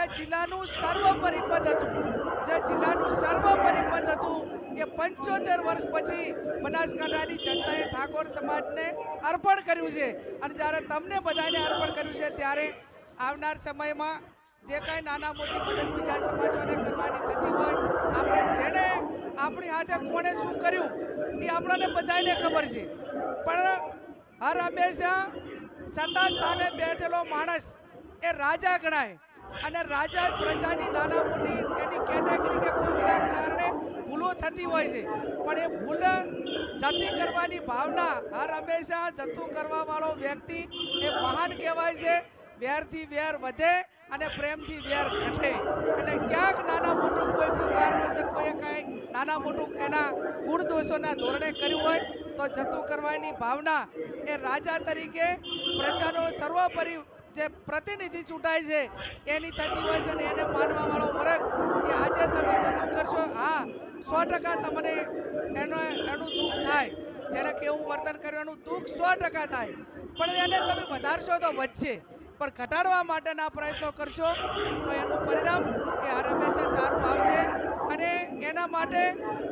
કે જિલ્લાનું સર્વોપરી પદ હતું, જે જિલ્લાનું સર્વોપરી પદ હતું એ 75 વર્ષ પછી બનાસકાંઠાની જનતાએ ઠાકોર સમાજને અર્પણ કર્યું છે. અને જ્યારે તમને બધાને અર્પણ કર્યું છે ત્યારે આવનાર સમયમાં જે કાંઈ નાના મોટી મદદ બીજા સમાજોને કરવાની થતી હોય, આપણે જેને આપણી હાથે કોણે શું કર્યું એ આપણને બધાને ખબર છે. પણ હર હંમેશા સત્તા સ્થાને બેઠેલો માણસ એ રાજા ગણાય, અને રાજા પ્રજાની નાના મોટી એની કેટેગરી કે કોઈ કારણે ભૂલો થતી હોય છે, પણ એ ભૂલ જતી કરવાની ભાવના હર હંમેશા જતું કરવા વાળો વ્યક્તિ એ મહાન કહેવાય છે. વેરથી વેર વધે અને પ્રેમથી વેર ઘટે. એટલે ક્યાંક નાના મોટું કોઈ કારણોસર કોઈ કાંઈ નાના મોટું એના ગુણ દોષોના ધોરણે કર્યું હોય તો જતું કરવાની ભાવના એ રાજા તરીકે પ્રજાનો સર્વોપરી જે પ્રતિનિધિ ચૂંટાય છે એની થતી હોય છે, અને એને માનવા વાળો વર્ગ એ આજે તમે જતું કરશો. હા, 100% તમને એનું દુઃખ થાય, જેને કેવું વર્તન કર્યું એનું દુઃખ 100% થાય, પણ એને તમે વધારશો તો વધશે, પણ ઘટાડવા માટેના પ્રયત્નો કરશો તો એનું પરિણામ એ હર હંમેશા સારું આવશે. અને એના માટે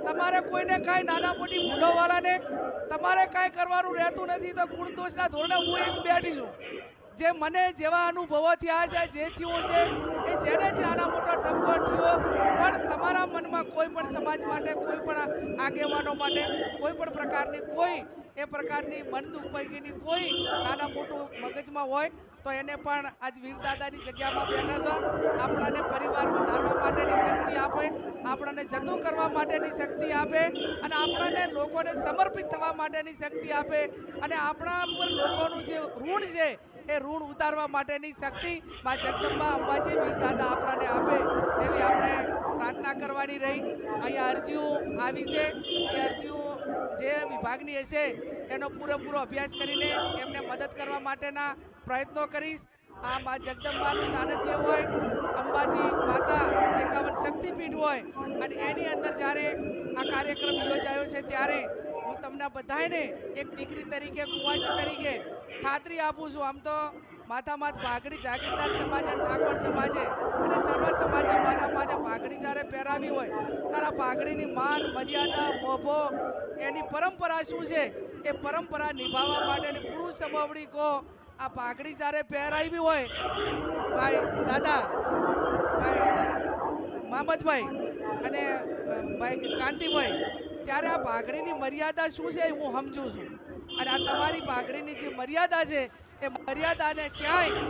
તમારે કોઈને કાંઈ નાના મોટી ભૂલોવાળાને તમારે કાંઈ કરવાનું રહેતું નથી. તો ગુણ દોષના ધોરણે હું એક બેઠી છું. જે મને જેવા અનુભવો થયા છે, જે થયું છે એ જેને જ નાના મોટો ઠપકો થયો, પણ તમારા મનમાં કોઈ પણ સમાજ માટે, કોઈ પણ આગેવાનો માટે કોઈ પણ પ્રકારની કોઈ એ પ્રકારની મન દુઃખ પૈકીની કોઈ નાના મોટું મગજમાં હોય તો એને પણ આજ વીરદાદાની જગ્યામાં બેઠા છો. આપણાને પરિવાર વધારવા માટેની શક્તિ આપે, આપણાને જતું કરવા માટેની શક્તિ આપે, અને આપણાને લોકોને સમર્પિત થવા માટેની શક્તિ આપે, અને આપણા પર લોકોનું જે ઋણ છે એ ઋણ ઉતારવા માટેની શક્તિ મા જગદંબા અંબાજી વીરદાદા આપણને આપે એવી આપણે પ્રાર્થના કરવાની રહી. અહીંયા અરજીઓ આવી છે, એ અરજીઓ જે વિભાગની હશે એનો પૂરેપૂરો અભ્યાસ કરીને એમને મદદ કરવા માટેના પ્રયત્નો કરીશ. આ મા જગદંબાનું સાનિધ્ય હોય, અંબાજી માતા 51 શક્તિપીઠ હોય, અને એની અંદર જ્યારે આ કાર્યક્રમ યોજાયો છે ત્યારે હું તમને બધાને એક દીકરી તરીકે, કુંવાસી તરીકે ખાતરી આપું છું. આમ તો માથામાં પાઘડી જાગીરદાર સમાજ અને ઠાકોર સમાજે અને સર્વ સમાજે માથામાં પાઘડી જ્યારે પહેરાવી હોય ત્યારે પાઘડીની માન મર્યાદા મોભો એની પરંપરા શું છે એ પરંપરા નિભાવવા માટેની પુરુષ સમવડી કો આ પાઘડી જ્યારે પહેરાવી હોય ભાઈ દાદા, ભાઈ મામદભાઈ અને ભાઈ કાંતિભાઈ, ત્યારે આ પાઘડીની મર્યાદા શું છે હું સમજું છું. અને આ તમારી પાઘડીની જે મર્યાદા છે એ મર્યાદાને ક્યાંય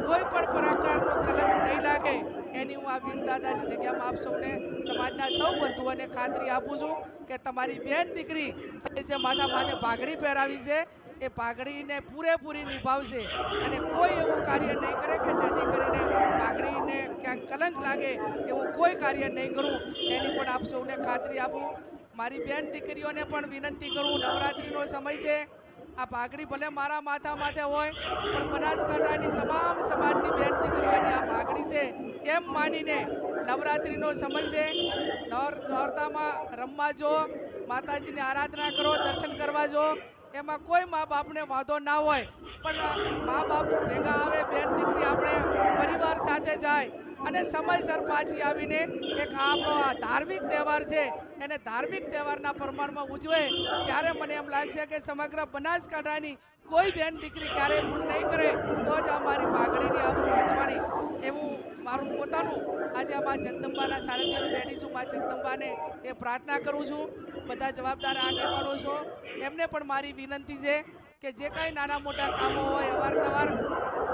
કોઈ પણ પ્રકારનો કલંક નહીં લાગે એની હું આ વીરદાદાની જગ્યામાં આપ સૌને, સમાજના સૌ બંધુઓને ખાતરી આપું છું કે તમારી બેન દીકરી જે માથા માથે પાઘડી પહેરાવી છે એ પાઘડીને પૂરેપૂરી નિભાવશે, અને કોઈ એવું કાર્ય નહીં કરે કે જેથી કરીને પાઘડીને ક્યાંક કલંક લાગે એવું કોઈ કાર્ય નહીં કરું એની પણ આપ સૌને ખાતરી આપું. મારી બેન દીકરીઓને પણ વિનંતી કરું, નવરાત્રિનો સમય છે, આ પાઘડી ભલે મારા માથા માથે હોય પણ બનાસકાંઠાની તમામ સમાજની બેન દીકરીઓની આ પાઘડી છે એમ માનીને નવરાત્રિનો સમય છે, નોરતામાં રમવા જો, માતાજીની આરાધના કરો, દર્શન કરવા જો, એમાં કોઈ મા બાપને વાંધો ના હોય, પણ મા બાપ ભેગા આવે, બેન દીકરી આપણે પરિવાર સાથે જાય અને સમયસર પાછી આવીને એક આપણો આ ધાર્મિક તહેવાર છે એને ધાર્મિક તહેવારના પ્રમાણમાં ઉજવે, ત્યારે મને એમ લાગશે કે સમગ્ર બનાસકાંઠાની કોઈ બેન દીકરી ક્યારેય ભૂલ નહીં કરે તો જ અમારી પાઘડીની આબરૂ વચવાણી એવું મારું પોતાનું આજે આ મા જગદંબાના સાનિધ્યમાં બેઠી છું. મા જગદંબાને એ પ્રાર્થના કરું છું. બધા જવાબદાર આગેવાનો છો એમને પણ મારી વિનંતી છે કે જે કાંઈ નાના મોટા કામો હોય અવારનવાર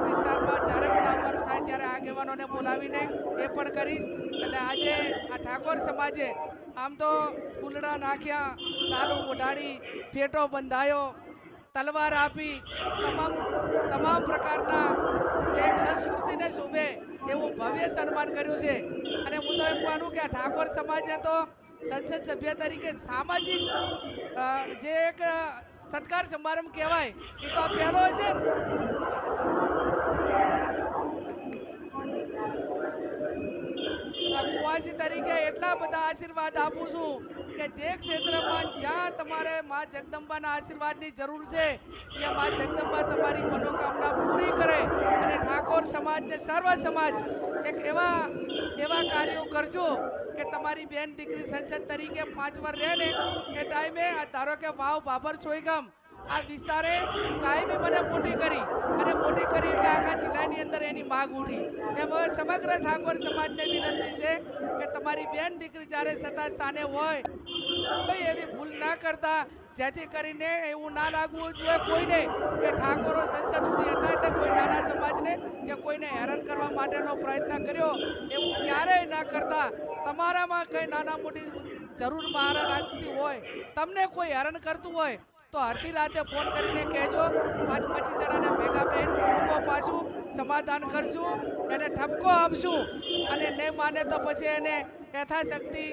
વિસ્તારમાં જ્યારે પણ આવવાનું થાય ત્યારે આગેવાનોને બોલાવીને એ પણ કરીશ. એટલે આજે આ ઠાકોર સમાજે આમ તો ફૂલડા નાખ્યા, સાલું ઓઢાડી, ફેટો બંધાયો, તલવાર આપી, તમામ પ્રકારના જે એક સંસ્કૃતિને શોભે એવું ભવ્ય સન્માન કર્યું છે. અને હું તો એમ માનું કે આ ઠાકોર સમાજે તો સંસદ સભ્ય તરીકે સામાજિક જે એક સત્કાર સમારંભ કહેવાય એ તો આ પહેલો છે ને. કુંવાસી તરીકે એટલા બધા આશીર્વાદ આપું છું કે જે ક્ષેત્રમાં જ્યાં તમારે મા જગદંબાના આશીર્વાદની જરૂર છે ત્યાં મા જગદંબા તમારી મનોકામના પૂરી કરે અને ઠાકોર સમાજને સર્વ સમાજ એક એવા કાર્યો કરજો કે તમારી બેન દીકરી સંસદ તરીકે 5 વર્ષ રહે ને એ ટાઈમે આ ધારો કે વાવ બાબર ચોઈગામ આ વિસ્તારે કાયમી મને મોટી કરી એટલે આખા જિલ્લાની અંદર એની માગ ઉઠી એમ હવે સમગ્ર ઠાકોર સમાજને વિનંતી છે કે તમારી બેન દીકરી જ્યારે સત્તા સ્થાને હોય કોઈ એવી ભૂલ ના કરતા જેથી કરીને એવું ના લાગવું જોઈએ કોઈને કે ઠાકોરો સંસદ સુધી હતા એટલે કોઈ નાના સમાજને કે કોઈને હેરાન કરવા માટેનો પ્રયત્ન કર્યો એવું ક્યારેય ના કરતા તમારામાં કંઈ નાના મોટી જરૂર મારા લાગતી હોય તમને કોઈ હેરાન કરતું હોય તો અડધી રાતે ફોન કરીને કહેજો 25 જણાને ભેગા બેન ઉભો પાછું સમાધાન કરશું એને ઠપકો આપશું અને નહીં માને તો પછી એને યથાશક્તિ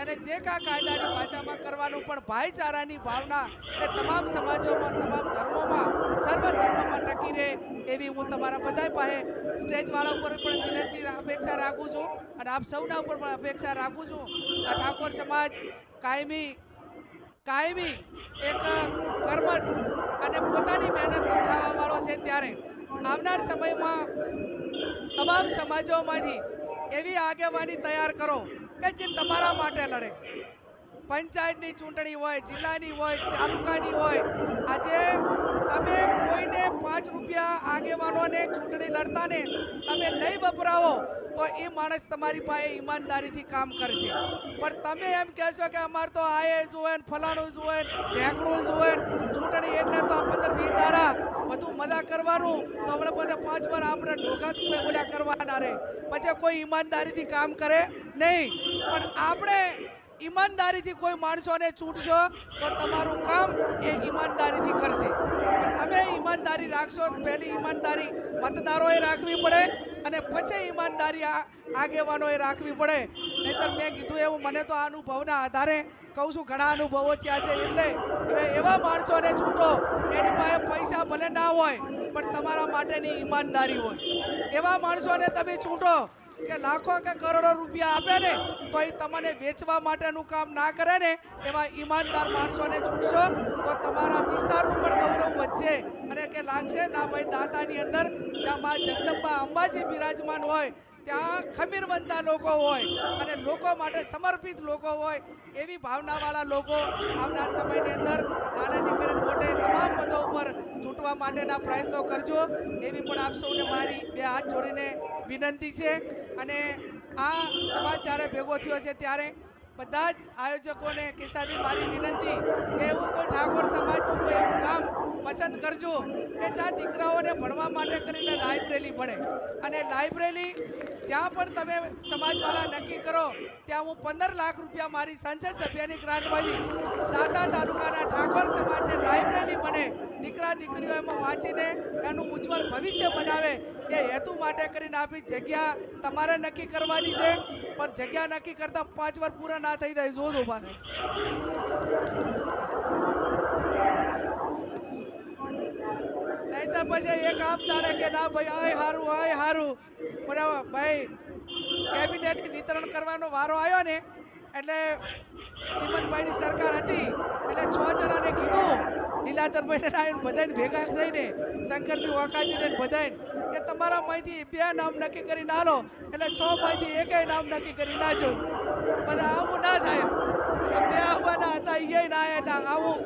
એને જે કાયદાની ભાષામાં કરવાનું પણ ભાઈચારાની ભાવના એ તમામ સમાજોમાં તમામ ધર્મોમાં સર્વ ધર્મમાં ટકી રહે એવી હું તમારા બધા પાસે સ્ટેજવાળા ઉપર પણ વિનંતી અપેક્ષા રાખું છું અને આપ સૌના ઉપર પણ અપેક્ષા રાખું છું આ ઠાકોર સમાજ કાયમી એક કર્મઠ અને પોતાની મહેનતનું ખાવાવાળો છે ત્યારે આવનાર સમયમાં તમામ સમાજોમાંથી એવી આગેવાની તૈયાર કરો કે જે તમારા માટે લડે પંચાયતની ચૂંટણી હોય જિલ્લાની હોય તાલુકાની હોય આજે તમે કોઈને 5 રૂપિયા આગેવાનોને ચૂંટણી લડતાને તમે નહીં વપરાવો તો એ માણસ તમારી પાસે ઈમાનદારીથી કામ કરશે પણ તમે એમ કહેશો કે અમારે તો આએ જોવે ને ફલાણું જોવે ને ઢેકણું જોવે ચૂંટણી એટલે તો 15-20 દાડા બધું મજા કરવાનું તો આપણે બધા 5 વાર આપણે ઢોકા ઓલા કરવાના રહે પછી કોઈ ઈમાનદારીથી કામ કરે નહીં પણ આપણે ઈમાનદારીથી કોઈ માણસોને ચૂંટશો તો તમારું કામ એ ઈમાનદારીથી કરશે પણ તમે ઈમાનદારી રાખશો પહેલી ઈમાનદારી મતદારોએ રાખવી પડે અને પછી ઈમાનદારી આગેવાનોએ રાખવી પડે નહીંતર મેં કીધું એવું મને તો આ અનુભવના આધારે કહું છું ઘણા અનુભવો થયા છે એટલે હવે એવા માણસોને ચૂંટો એની પાસે પૈસા ભલે ના હોય પણ તમારા માટેની ઈમાનદારી હોય એવા માણસોને તમે ચૂંટો કે લાખો કે કરોડો રૂપિયા આપે ને તો એ તમને વેચવા માટેનું કામ ના કરે ને એવા ઈમાનદાર માણસોને ચૂંટશો તો તમારા વિસ્તારનું પણ ગૌરવ વધશે અને કે લાગશે ના ભાઈ દાતાની અંદર જ્યાં મા જગદંબા અંબાજી બિરાજમાન હોય ત્યાં ખમીરવંતા લોકો હોય અને લોકો માટે સમર્પિત લોકો હોય એવી ભાવનાવાળા લોકો આવનાર સમયની અંદર નાનાથી કરીને મોટે તમામ પદો ઉપર ચૂંટવા માટેના પ્રયત્નો કરજો એવી પણ આપ સૌને મારી 2 હાથ જોડીને વિનંતી છે અને આ સમાજ જ્યારે ભેગો થયો છે ત્યારે બધા જ આયોજકોને કેસાથી મારી વિનંતી કે એવું કોઈ ઠાકોર સમાજનું કોઈ એવું કામ પસંદ કરજો કે જ્યાં દીકરાઓને ભણવા માટે કરીને લાઇબ્રેરી ભણે અને લાઇબ્રેરી જ્યાં પણ તમે સમાજવાળા નક્કી કરો ત્યાં હું 15 લાખ રૂપિયા મારી સંસદ સભ્યની ગ્રાન્ટમાંથી દાતા તાલુકાના ઠાકોર સમાજને લાઇબ્રેરી બને દીકરા દીકરીઓ એમાં વાંચીને એનું ઉજ્જવળ ભવિષ્ય બનાવે એ હેતુ માટે કરીને આપી જગ્યા તમારે નક્કી કરવાની છે પણ જગ્યા નક્કી કરતા 5 વર્ષ પૂરા ના થઈ જાય જોજો પાસે નહીતર પછી એક આમ તારે કે ના ભાઈ આય હારું બરાબર ભાઈ કેબિનેટ વિતરણ કરવાનો વારો આવ્યો ને એટલે ચીમનભાઈની સરકાર હતી એટલે 6 જણાને કીધું લીલાધરભાઈને આવીને બધાને ભેગા થઈને શંકરજી વાકાજીને બધાને કે તમારા માંથી 2 નામ નક્કી કરી ના લો એટલે 6 માંથી 1 નામ નક્કી કરી ના જો બધા આવું ના થાય એટલે 2 આવવાના હતા એ ના એટલે આવું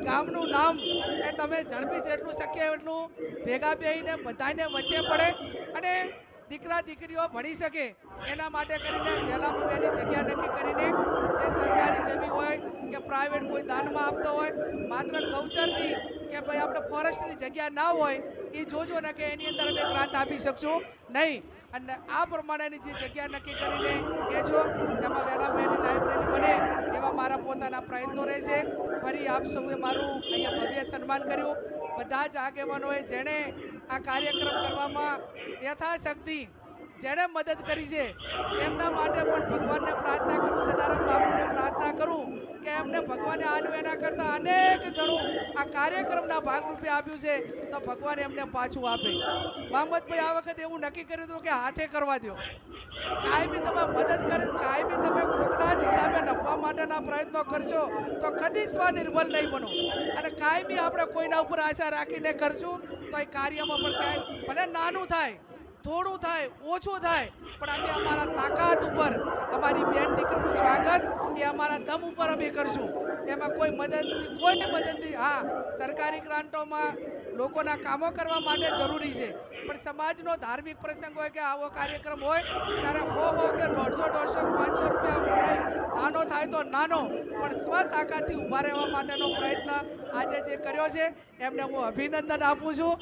ગામનું નામ એ તમે ઝડપી જેટલું શક્ય એટલું ભેગા બેહીને બધાને વચ્ચે પડે અને દીકરા દીકરીઓ ભણી શકે એના માટે કરીને વહેલામાં વહેલી જગ્યા નક્કી કરીને જે સરકારી જમીન હોય કે પ્રાઇવેટ કોઈ દાનમાં આપતો હોય માત્ર ગૌચરની કે ભાઈ આપણે ફોરેસ્ટની જગ્યા ના હોય એ જોજો ને કે એની અંદર અમે ગ્રાન્ટ આપી શકશું નહીં અને આ પ્રમાણેની જે જગ્યા નક્કી કરીને કહેજો એમાં વહેલા વહેલી લાઇબ્રેરી બને એવા મારા પોતાના પ્રયત્નો રહેશે ફરી આપ સૌએ મારું અહીંયા ભવ્ય સન્માન કર્યું બધા જ આગેવાનોએ જેણે આ કાર્યક્રમ કરવામાં યથાશક્તિ જેણે મદદ કરી છે એમના માટે પણ ભગવાનને પ્રાર્થના કરું, સદારામ બાપુને પ્રાર્થના કરું કે એમને ભગવાને આલ્યું એના કરતાં અનેક ગણું આ કાર્યક્રમના ભાગરૂપે આપ્યું છે, તો ભગવાન એમને પાછું આપે. મહંમદભાઈ આ વખતે એવું નક્કી કર્યું હતું કે હાથે કરવા દો. કાયમી તમે મદદ કરીને કાયમી તમે કોકના હિસાબે નફવા માટેના પ્રયત્નો કરશો તો કદી સ્વનિર્ભર નહીં બનો. અને કાયમી આપણે કોઈના ઉપર આશા રાખીને કરશું તો એ કાર્યમાં પણ ક્યાંય ભલે નાનું થાય, થોડું થાય, ઓછું થાય, પણ અમે અમારા તાકાત ઉપર અમારી બેન દીકરીનું સ્વાગત એ અમારા દમ ઉપર અમે કરશું. એમાં કોઈ મદદની હા, સરકારી ગ્રાન્ટોમાં લોકોના કામો કરવા માટે જરૂરી છે, પણ સમાજનો ધાર્મિક પ્રસંગ હોય કે આવો કાર્યક્રમ હોય ત્યારે 100 કે 150 500 રૂપિયા ઉભરાય, નાનો થાય તો નાનો, પણ સ્વ તાકાતથી ઊભા રહેવા માટેનો પ્રયત્ન આજે જે કર્યો છે એમને હું અભિનંદન આપું છું.